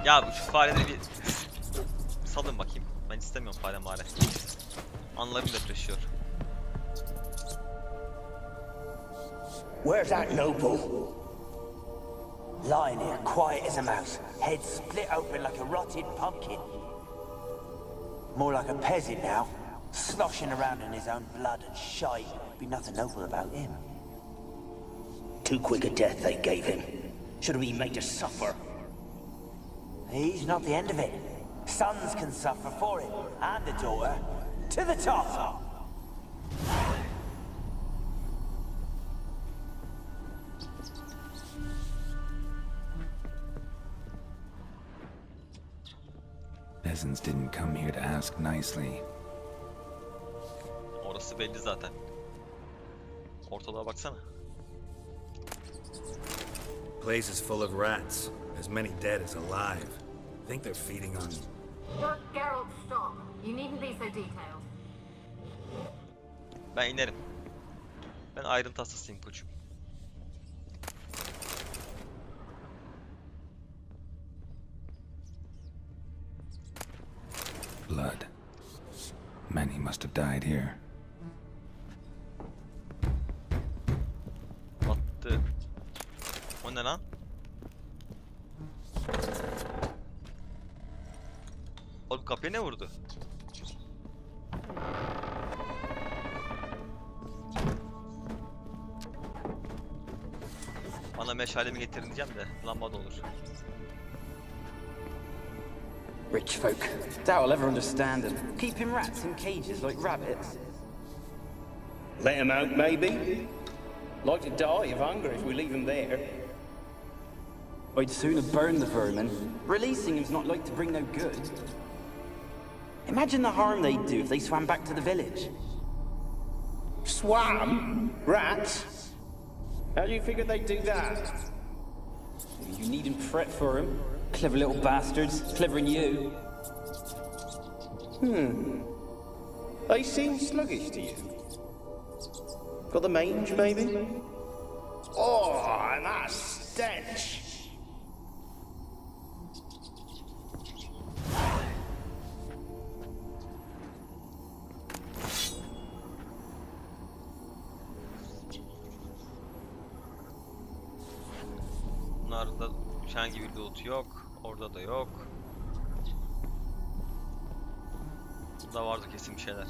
Ya şu fareleri bir salın bakayım. Ben istemiyorum fare mare. Anlarım depreşiyor. Where's that noble? Lying here, quiet as a mouse, head split open like a rotted pumpkin. More like a peasant now, sloshing around in his own blood and shite. Be nothing noble about him. Too quick a death they gave him. Should have been made to suffer. He's not the end of it. Sons can suffer for it, and the daughter. To the top! Peasants didn't come here to ask nicely. Orası belli zaten. Ortalığa baksana. Place is full of rats. As many dead as alive. Think they're feeding on... Geralt, stop. You needn't be so detailed. Ben inerim. Ben ayrıntı hastasıyım koçum. Blood. Many must have died here. Battı. O ne lan? Oğlum kapıya ne vurdu? Bana meşalemi getirin diyeceğim de lamba da olur. Rich folk. Doubt I'll ever understand them. Keeping rats in cages like rabbits. Let him out, maybe? Like to die of hunger if we leave him there. I'd sooner burn the vermin. Releasing him's not like to bring no good. Imagine the harm they'd do if they swam back to the village. Swam? Rats? How do you figure they'd do that? You needn't fret for him. Clever little bastards. Clever than you. They seem sluggish to you. Got the mange, maybe? Oh, and that stench! Bunlarda herhangi bir loot yok. Orada da yok. Burada vardı kesin bir şeyler.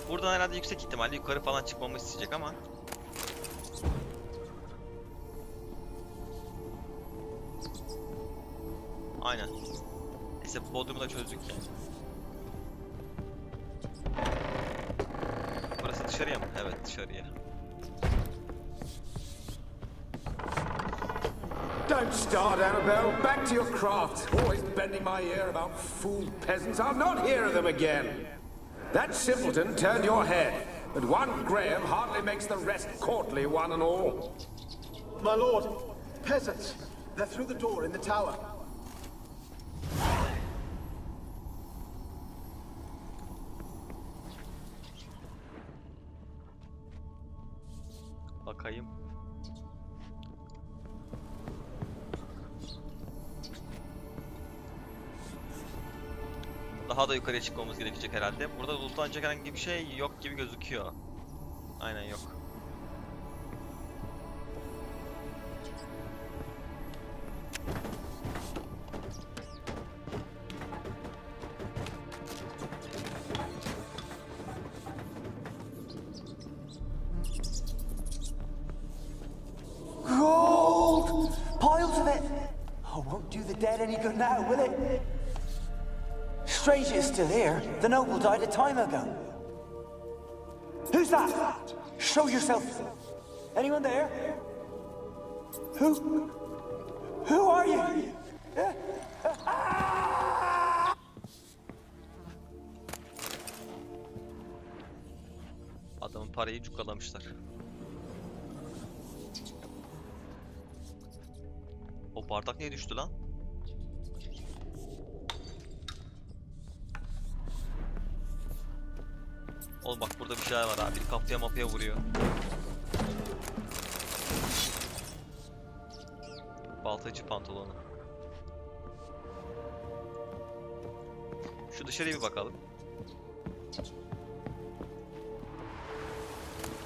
Buradan herhalde yüksek ihtimalle yukarı falan çıkmamı isteyecek ama. Aynen. Neyse Bodrum'u da çözdük yani. Burası dışarıya mı? Evet dışarıya. Don't start, Annabelle. Back to your craft. Always bending my ear about fool peasants. I'll not hear of them again. That simpleton turned your head, but one Graham hardly makes the rest courtly, one and all. My lord, peasants. They're through the door in the tower. Bakayım. Daha da yukarıya çıkmamız gerekecek herhalde. Burada lootlanacak herhangi bir şey yok gibi gözüküyor. Aynen yok. Gold! Piles of it! Oh, won't do the dead any good now, will it? Strange it's still here. The noble died a time ago. Who's that? Show yourself. Anyone there? Who are you? Adamın parayı cukkalamışlar. O bardak niye düştü lan? Oğlum bak burada bir şeyler var abi. Kapıya mapıya vuruyor. Baltacı pantolonu. Şu dışarıya bir bakalım.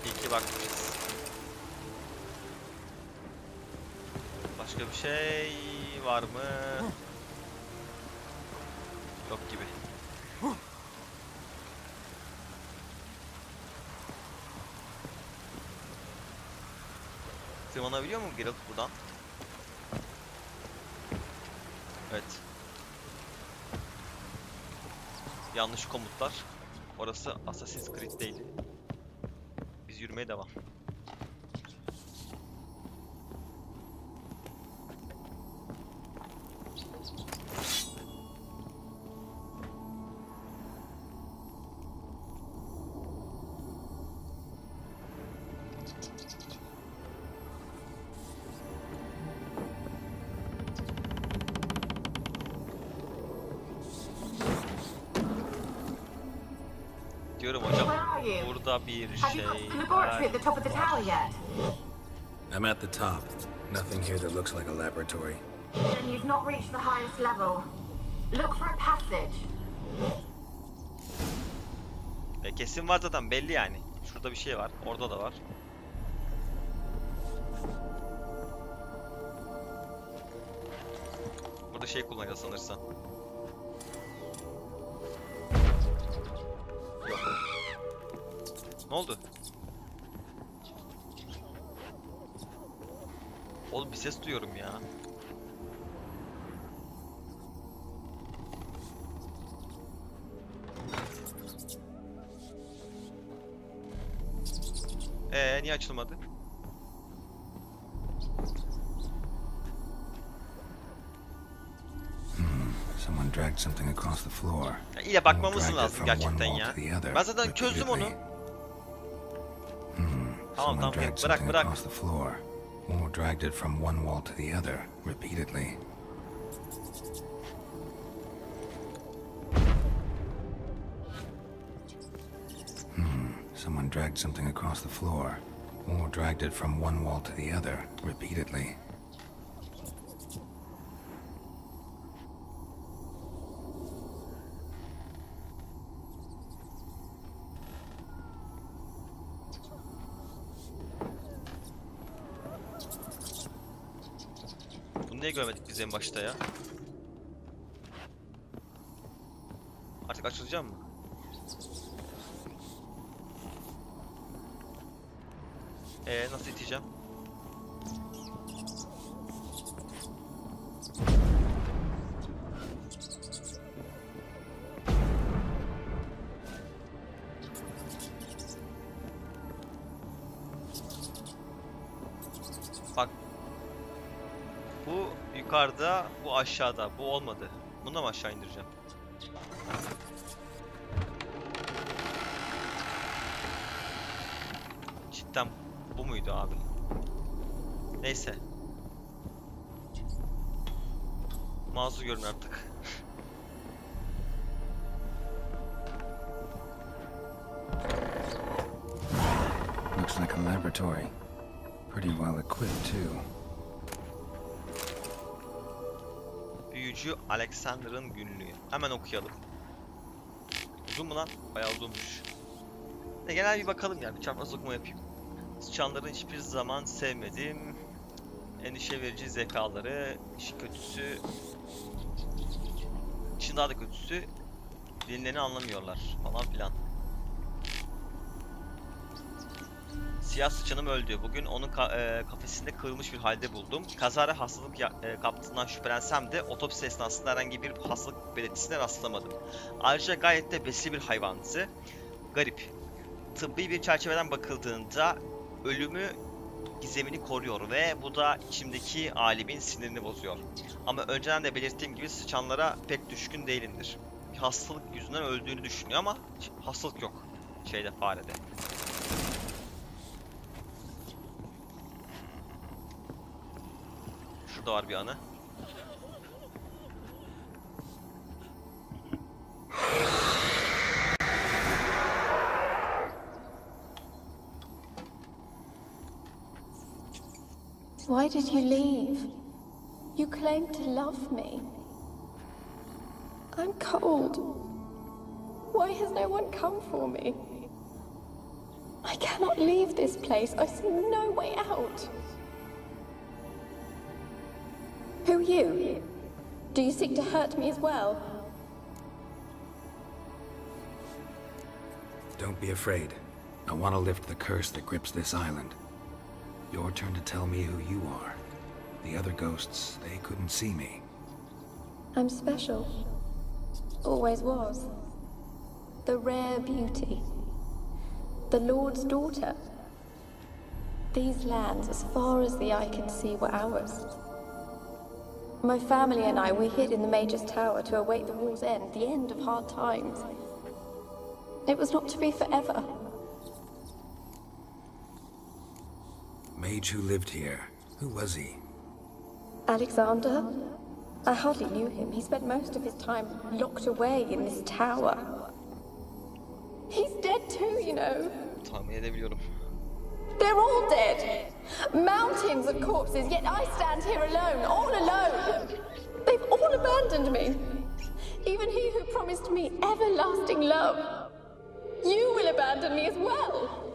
İyi ki bakmışız. Başka bir şey var mı? Yok gibi. Tırmanabiliyor mu Geralt buradan? Evet. Yanlış komutlar. Orası Assassin's Creed'deydi. Biz yürümeye devam. Diyorum hocam, Where are you? burada bir Have you got to the şey laboratory var. at the top of the tower yet? I'm at the top. Nothing here that looks like a laboratory. Then you've not reached the highest level. Look for a passage. Kesin var zaten, belli yani. Şurada bir şey var, orada da var. Burada şey kullanacağız sanırsam. Yok. Ne oldu? Oğlum bir ses duyuyorum ya. Niye açılmadı? Someone dragged something across the floor. Ya İyice bakmamız Dragged it lazım from gerçekten one ya. wall to the other, Ben zaten çözdüm onu. repeatedly. Tamam Someone tamam, dragged bırak something bırak. across the floor, or dragged it from one wall to the other, repeatedly. Someone dragged something across the floor, or dragged it from one wall to the other, repeatedly. Bunu niye görmedik biz en başta ya? Artık açılacak mı? Nasıl iteceğim? Bak. Bu yukarıda, bu aşağıda. Bu olmadı. Bunu da mı aşağı indireceğim? Cidden bu muydu abi? Neyse. Mazur görün artık. Looks like a laboratory. Pretty well equipped too. Büyücü Alexander'ın günlüğü. Hemen okuyalım. Uzun mu lan? Bayağı uzunmuş. Genel bir bakalım ya. Bir çapraz okuma yapayım. Sıçanların hiçbir zaman sevmedim. Endişe verici zekaları, işin kötüsü, işin daha da kötüsü, dinlerini anlamıyorlar falan filan. Siyah sıçanım öldü. Bugün onun kafesinde kırılmış bir halde buldum. Kazara hastalık kaptığından şüphelensem de otopsi esnasında herhangi bir hastalık belirtisine rastlamadım. Ayrıca gayet de besli bir hayvandı. Garip. Tıbbi bir çerçeveden bakıldığında ölümü gizemini koruyor ve bu da içimdeki alimin sinirini bozuyor. Ama önceden de belirttiğim gibi sıçanlara pek düşkün değilimdir. Bir hastalık yüzünden öldüğünü düşünüyor ama hastalık yok farede. Şurada var bir anı. Why did you leave? You claim to love me. I'm cold. Why has no one come for me? I cannot leave this place. I see no way out. Who are you? Do you seek to hurt me as well? Don't be afraid. I want to lift the curse that grips this island. Your turn to tell me who you are. The other ghosts, they couldn't see me. I'm special. Always was. The rare beauty. The Lord's daughter. These lands, as far as the eye can see, were ours. My family and I, we hid in the Major's Tower to await the war's end, the end of hard times. It was not to be forever. Mage who lived here. Who was he? Alexander? I hardly knew him. He spent most of his time locked away in this tower. He's dead too, you know. Tahmin edebiliyorum. They're all dead. Mountains of corpses, yet I stand here alone, all alone. They've all abandoned me. Even he who promised me everlasting love. You will abandon me as well.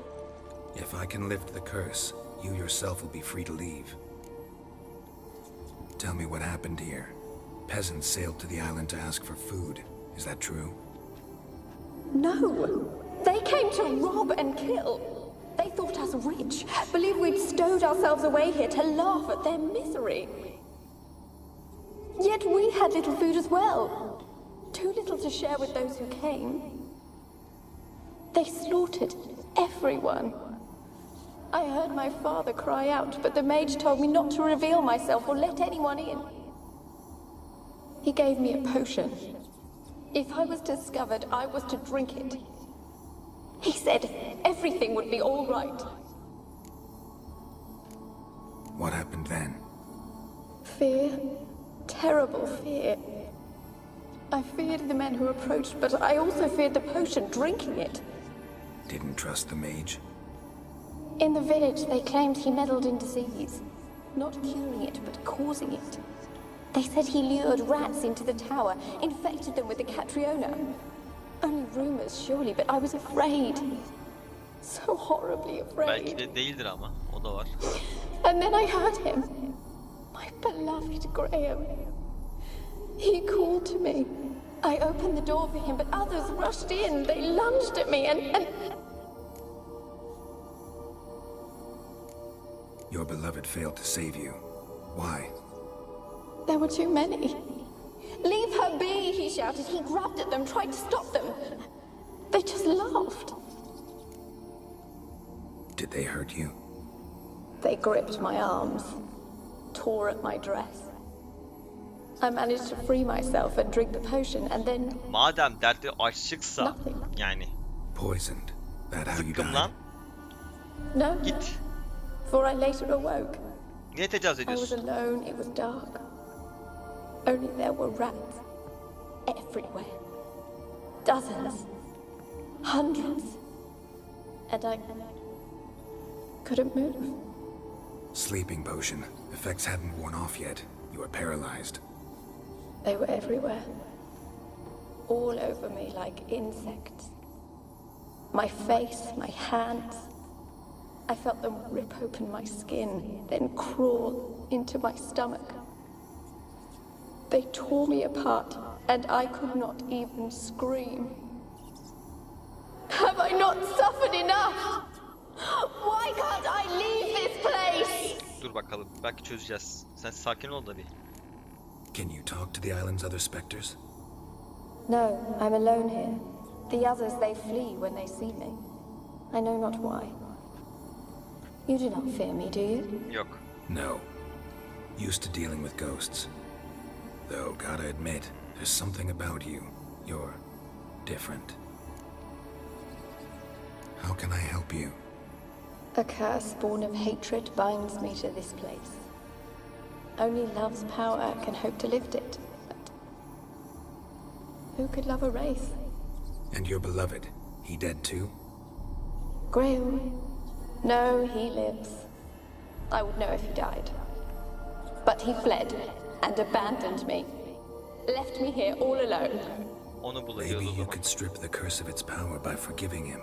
If I can lift the curse, you yourself will be free to leave. Tell me what happened here. Peasants sailed to the island to ask for food. Is that true? No. They came to rob and kill. They thought us rich, believed we'd stowed ourselves away here to laugh at their misery. Yet we had little food as well. Too little to share with those who came. They slaughtered everyone. I heard my father cry out, but the mage told me not to reveal myself or let anyone in. He gave me a potion. If I was discovered, I was to drink it. He said everything would be all right. What happened then? Fear. Terrible fear. I feared the men who approached, but I also feared the potion, drinking it. Didn't trust the mage? In the village, they claimed he meddled in disease. Not curing it, but causing it. They said he lured rats into the tower, infected them with the Catriona. Only rumors, surely, but I was afraid. So horribly afraid. Belki de değildir ama. O da var. And then I heard him. My beloved Graham. He called to me. I opened the door for him, but others rushed in. They lunged at me and... Your beloved failed to save you. Why? There were too many. Leave her be, he shouted. He grabbed at them, tried to stop them. They just laughed. Did they hurt you? They gripped my arms, tore at my dress. I managed to free myself and drink the potion, and then... Madem dertli açlıksa, Nothing. yani. Poisoned. That how you Zıkkım died? lan. No, Git. for I later awoke. Niye tecavüz I was ediyorsun? alone, it was dark. Only there were rats. Everywhere. Dozens. Hundreds. And I... couldn't move. Sleeping potion. Effects hadn't worn off yet. You were paralyzed. They were everywhere. All over me like insects. My face, my hands. I felt them rip open my skin, then crawl into my stomach. They tore me apart, and I could not even scream. Have I not suffered enough? Why can't I leave this place? Dur bakalım. Belki çözeceğiz. Sen sakin ol da bir. Can you talk to the island's other specters? No, I'm alone here. The others, they flee when they see me. I know not why. You do not fear me, do you? Yok. No. Used to dealing with ghosts. Though, gotta admit, there's something about you. You're different. How can I help you? A curse born of hatred binds me to this place. Only love's power can hope to lift it. But who could love a race? And your beloved, he dead too? Graham? No, he lives. I would know if he died. But he fled. and abandoned me. Left me here all alone. Onu Maybe buluyoruz o you zaman. could strip the curse of its power by forgiving him.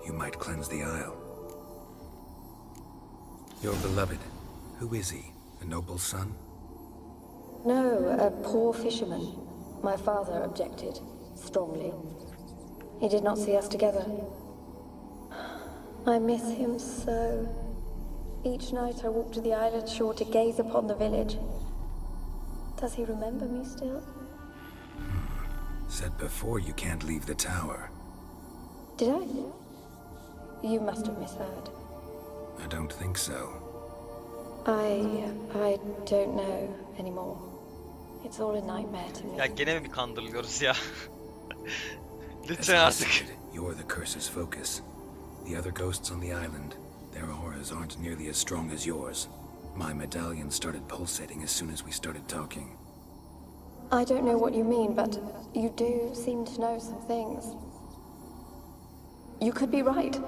You might cleanse the Isle. Your beloved, who is he? A noble son? No, a poor fisherman. My father objected, strongly. He did not see us together. I miss him so. Each night I walk to the island shore to gaze upon the village. Does he remember me still? Said before you can't leave the tower. Did I? You must have misheard. I don't think so. I don't know anymore. It's all a nightmare to Ya me. gene mi bir kandırılıyoruz ya? As Lütfen I artık. said, you're the curse's focus. The other ghosts on the island, their auras aren't nearly as strong as yours. My medallion started pulsating as soon as we started talking. I don't know what you mean, but you do seem to know some things. You could be right.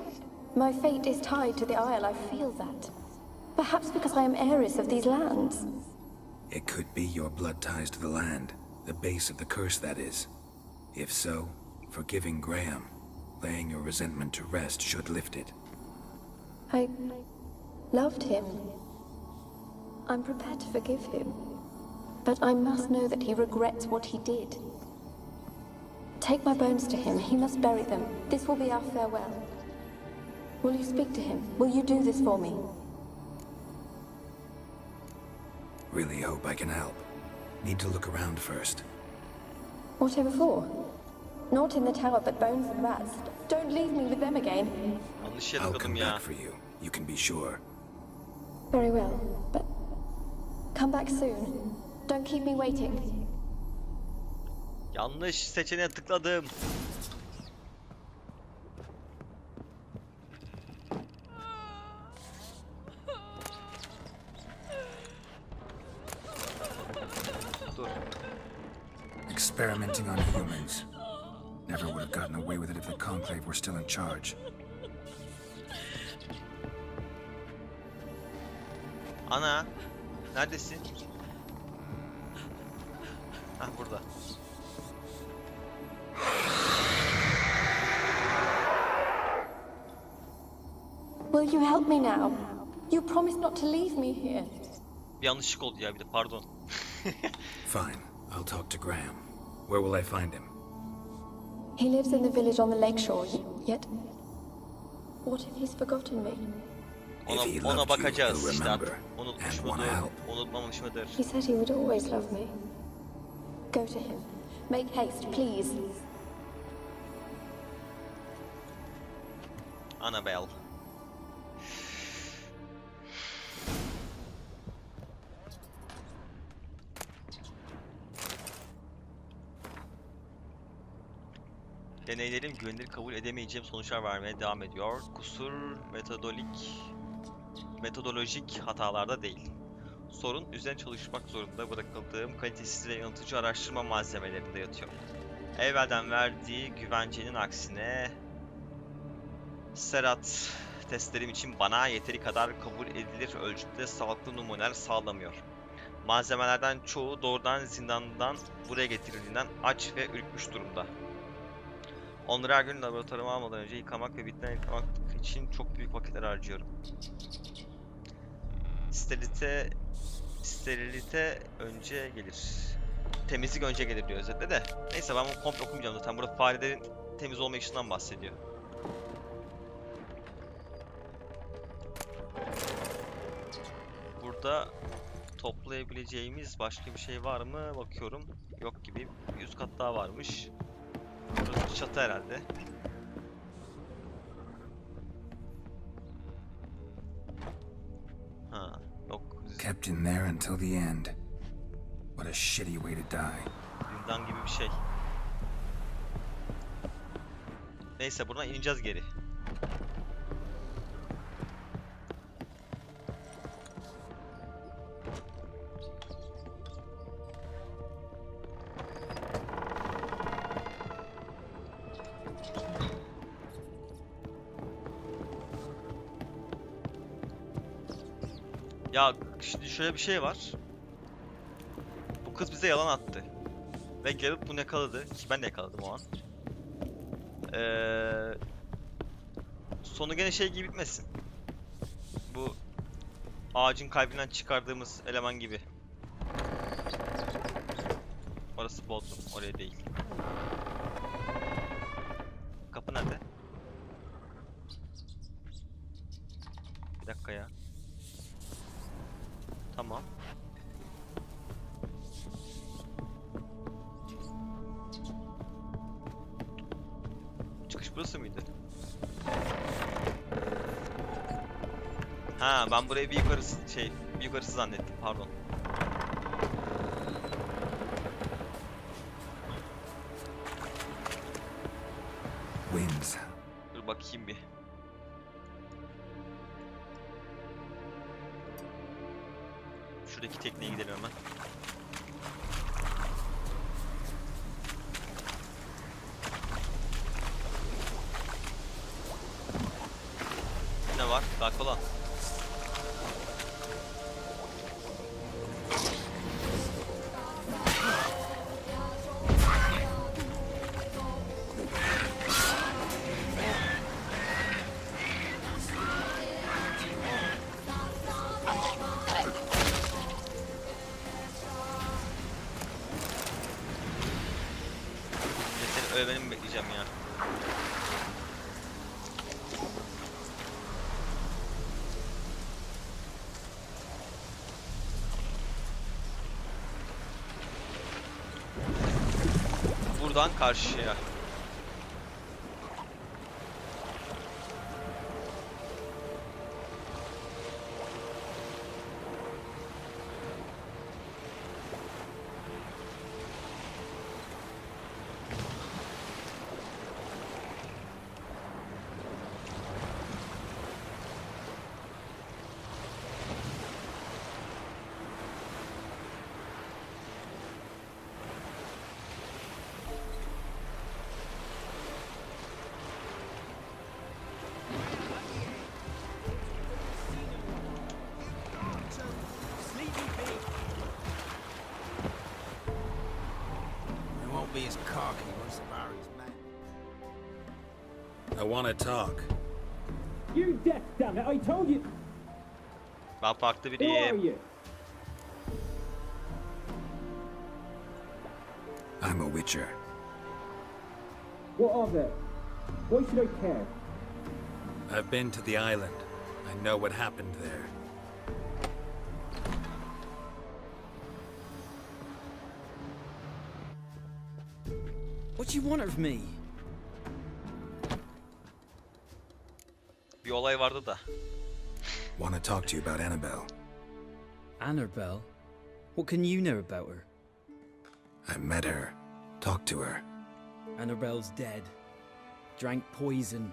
My fate is tied to the Isle, I feel that. Perhaps because I am heiress of these lands. It could be your blood ties to the land, the base of the curse, that is. If so, forgiving Graham, laying your resentment to rest should lift it. I loved him. I'm prepared to forgive him. But I must know that he regrets what he did. Take my bones to him. He must bury them. This will be our farewell. Will you speak to him? Will you do this for me? Really hope I can help. Need to look around first. Whatever for? Not in the tower, but bones and rats. Don't leave me with them again. Yanlış I'll yaradım come ya. back for you. You can be sure. Very well, but come back soon. Don't keep me waiting. Yanlış seçeneğe tıkladım. Dur. Experimenting on humans. Never would have gotten away with it if the Conclave were still in charge. Ana. Neredesin? Hah burada. Will you help me now? You promised not to leave me here. Bir yanlışlık oldu ya bir de pardon. Fine. I'll talk to Graham. Where will I find him? He lives in the village on the lakeshore, yet... What if he's forgotten me? If he Ona loved bakacağız you, he'll işte artık. remember Unutmuş and wanna mudur, help. unutmamış mıdır? He said he would always love me. Go to him. Make haste, please. Annabelle. Deneylerim güvenilir kabul edemeyeceğim sonuçlar vermeye devam ediyor. Kusur metodolojik hatalarda değil. Sorun üzerine çalışmak zorunda bırakıldığım kalitesiz ve yanıltıcı araştırma malzemelerinde yatıyor. Evvelden verdiği güvencenin aksine Serat testlerim için bana yeteri kadar kabul edilir ölçüde sağlıklı numuneler sağlamıyor. Malzemelerden çoğu doğrudan zindandan buraya getirildiğinden aç ve ürkmüş durumda. Onları her gün laboratuvarıma almadan önce yıkamak ve bitmeden yıkamak için çok büyük vakitler harcıyorum. Sterilite önce gelir. Temizlik önce gelir diyor özetle de. Neyse ben bunu komple okumayacağım zaten. Burada farelerin temiz olmayışından bahsediyor. Burada toplayabileceğimiz başka bir şey var mı? Bakıyorum. Yok gibi. Bir üst kat daha varmış. Burası çatı herhalde. Ha, yok. Kept in there until the end. What a shitty way to die. Zindan gibi bir şey. Neyse buradan ineceğiz geri. Ya şimdi şöyle bir şey var. kız bize yalan attı. Ve Geralt bunu yakaladı. Ki ben de yakaladım o an. Sonu gene şey gibi bitmesin. Bu ağacın kalbinden çıkardığımız eleman gibi. Orası Bodrum, oraya değil. Kapı nerede? Bir dakika ya. Tamam. Çıkış burası mıydı? Ha, ben burayı bir yukarısı zannettim, pardon. Winds. Dur bakayım bir. Şuradaki tekneye gidelim hemen. Ne var? Kalk olan. Seni ölmeni mi bekleyeceğim ya? Buradan karşıya. I want to talk. You deaf, damn it! I told you. Ben parkta Who are biriyim. you? I'm a witcher. What of it? Why should I care? I've been to the island. I know what happened there. What do you want of me? Bir olay vardı da. Want to talk to you about Annabelle. Annabelle? What can you know about her? I met her. Talked to her. Annabelle's dead. Drank poison.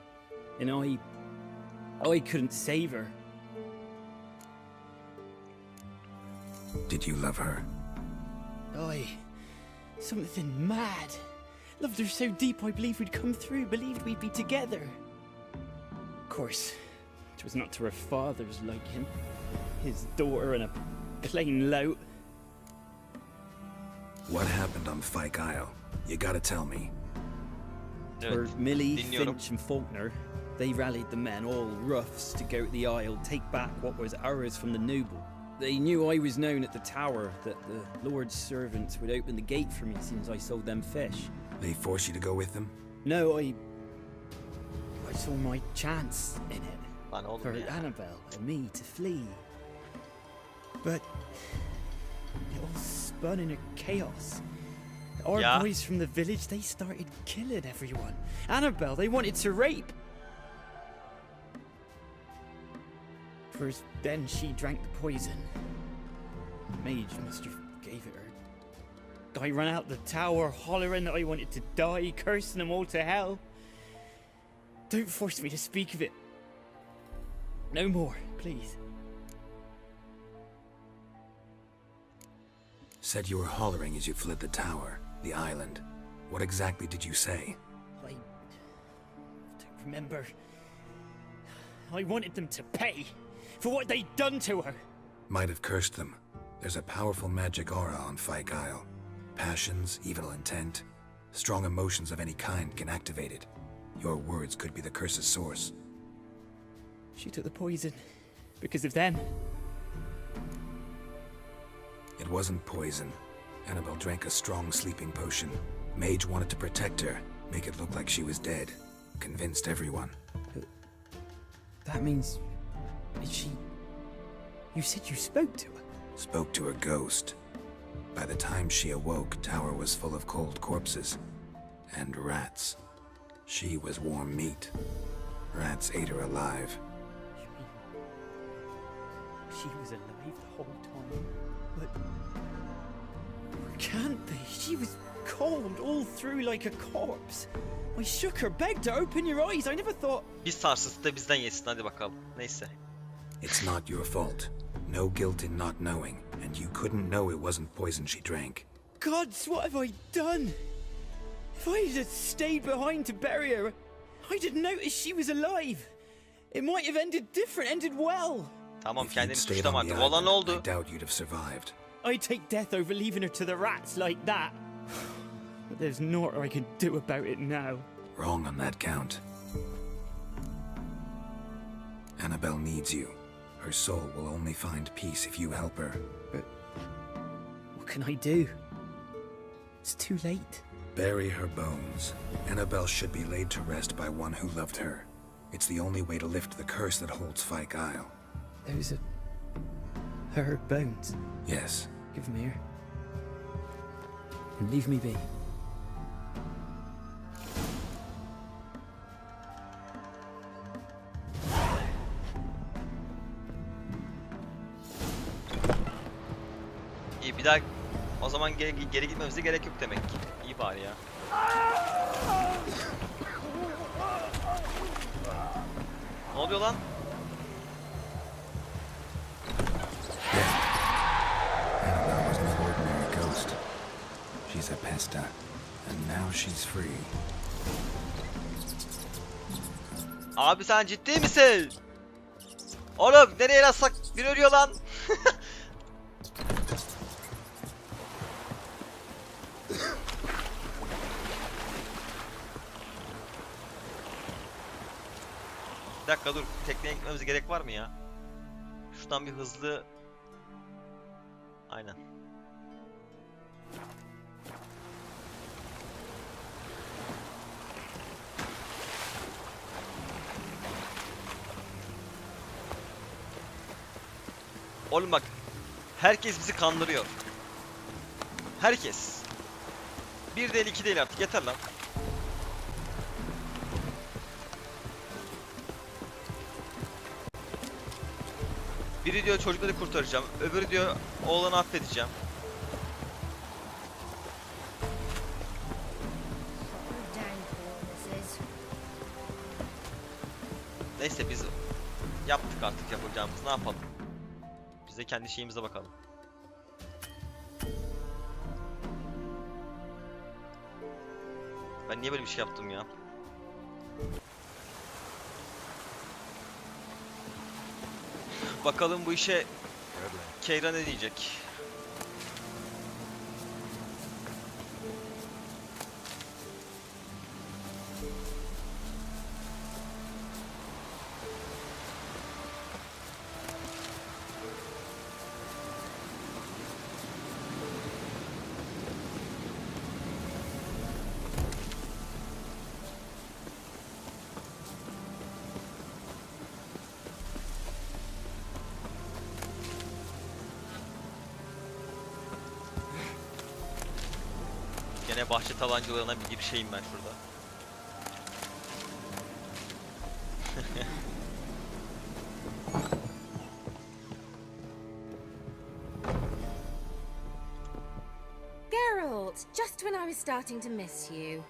And I couldn't save her. Did you love her? Something mad. Loved her so deep I believed we'd come through, believed we'd be together. Of course, it was not to her father's liking. His daughter and a plain lout. What happened on Fyke Isle? You gotta tell me. For Millie, dinliyorum. Finch and Faulkner, they rallied the men, all roughs, to go to the Isle, take back what was ours from the noble. They knew I was known at the tower, that the Lord's servants would open the gate for me since I sold them fish. They force you to go with them? No, I saw my chance in it. Lan oğlum For ya. Annabelle and me to flee. But it all spun in a chaos. Our Yeah. boys from the village, they started killing everyone. Annabelle, they wanted to rape. First, then she drank the poison. Mage must have gave it her. I ran out the tower, hollering that I wanted to die, cursing them all to hell. Don't force me to speak of it. No more, please. Said you were hollering as you fled the tower, the island. What exactly did you say? I don't remember. I wanted them to pay for what they'd done to her. Might have cursed them. There's a powerful magic aura on Fyke Isle. Passions, evil intent, strong emotions of any kind can activate it. Your words could be the curse's source. She took the poison because of them. It wasn't poison. Annabelle drank a strong sleeping potion. Mage wanted to protect her, make it look like she was dead. Convinced everyone. That means... Is she... You said you spoke to her? Spoke to her ghost. By the time she awoke, Tower was full of cold corpses. And rats. She was warm meat. Rats ate her alive. You mean... She was alive the whole time? But... Can't be. She was cold all through like a corpse. I shook her, begged her, open your eyes. I never thought... Biz sarsısı da bizden yesin, hadi bakalım. Neyse. It's not your fault. No guilt in not knowing, and you couldn't know it wasn't poison she drank. Gods, what have I done? If I had stayed behind to bury her, I didn't notice she was alive. It might have ended different, ended well. Tamam, If you'd kendini stayed suçlama on the artık. Olan island, oldu. I doubt you'd have survived. I'd take death over leaving her to the rats like that. But there's naught I can do about it now. Wrong on that count. Annabelle needs you. Her soul will only find peace if you help her. But what can I do? It's too late. Bury her bones. Annabelle should be laid to rest by one who loved her. It's the only way to lift the curse that holds Fyke Isle. Those are... her bones. Yes. Give them here. And leave me be. İyi, bir daha o zaman geri gitmemize gerek yok demek ki. İyi bari ya. Ne oluyor lan? Annabelle was no ordinary ghost. She's a pesta, and now she's free. Abi sen ciddi misin? Oğlum nereye rastsak bir ölüyor lan. Bir dakika dur, tekneye gitmemize gerek var mı ya? Şuradan bir hızlı... Aynen. Oğlum bak, herkes bizi kandırıyor. Herkes. Bir değil, iki değil artık, yeter lan. Biri diyor çocukları kurtaracağım, öbürü diyor oğlanı affedeceğim. Neyse biz yaptık artık yapacağımız, ne yapalım? Biz de kendi şeyimize bakalım. Ben niye böyle bir şey yaptım ya? Bakalım bu işe Keyra ne diyecek? Gene bahçe tabancalarına bir şeyim ben şurada. Geralt, just when I was starting to miss you.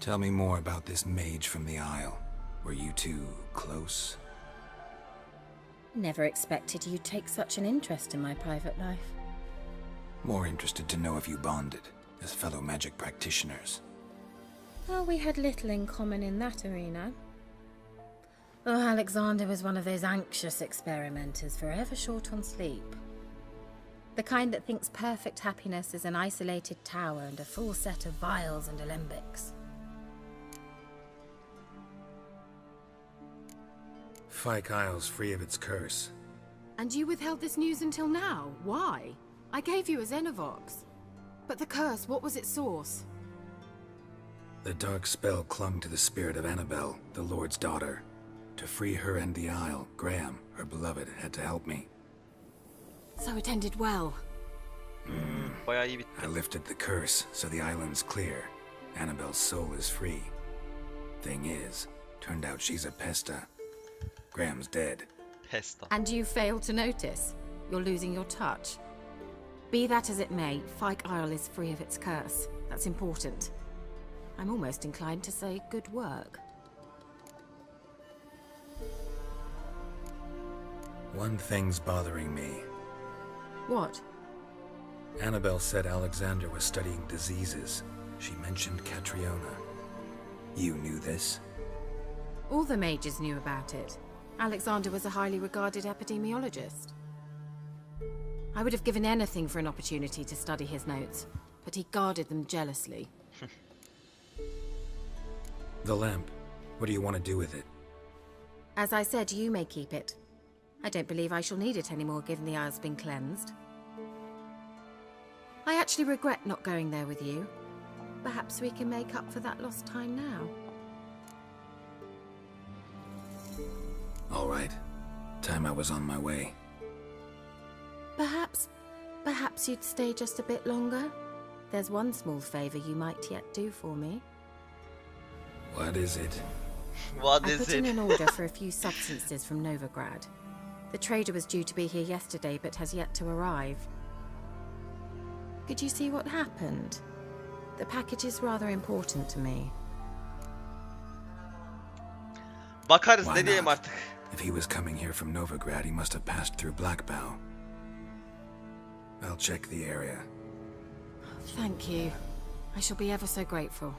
Tell me more about this mage from the Isle. Were you two close? Never expected you'd take such an interest in my private life. More interested to know if you bonded, as fellow magic practitioners. Well, we had little in common in that arena. Oh, Alexander was one of those anxious experimenters, forever short on sleep. The kind that thinks perfect happiness is an isolated tower and a full set of vials and alembics. Fyke Isle's free of its curse. And you withheld this news until now? Why? I gave you a Xenovox. But the curse, what was its source? The dark spell clung to the spirit of Annabelle, the Lord's daughter. To free her and the Isle, Graham, her beloved, had to help me. So it ended well. Bayağı iyi bitti. I lifted the curse, so the island's clear. Annabelle's soul is free. Thing is, turned out she's a pesta. Graham's dead. Pesta. And you failed to notice? You're losing your touch. Be that as it may, Fyke Isle is free of its curse. That's important. I'm almost inclined to say good work. One thing's bothering me. What? Annabelle said Alexander was studying diseases. She mentioned Catriona. You knew this? All the mages knew about it. Alexander was a highly regarded epidemiologist. I would have given anything for an opportunity to study his notes, but he guarded them jealously. The lamp. What do you want to do with it? As I said, you may keep it. I don't believe I shall need it anymore, given the Isle's been cleansed. I actually regret not going there with you. Perhaps we can make up for that lost time now. All right. Time I was on my way. Perhaps you'd stay just a bit longer? There's one small favor you might yet do for me. What is it? What I is put in it? an order for a few substances from Novigrad. The trader was due to be here yesterday, but has yet to arrive. Could you see what happened? The package is rather important to me. Bakarız, Why ne diyeyim not? artık. If he was coming here from Novigrad, he must have passed through Blackbow. I'll check the area. Thank you. I shall be ever so grateful.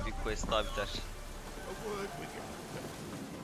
Bir quest daha biter.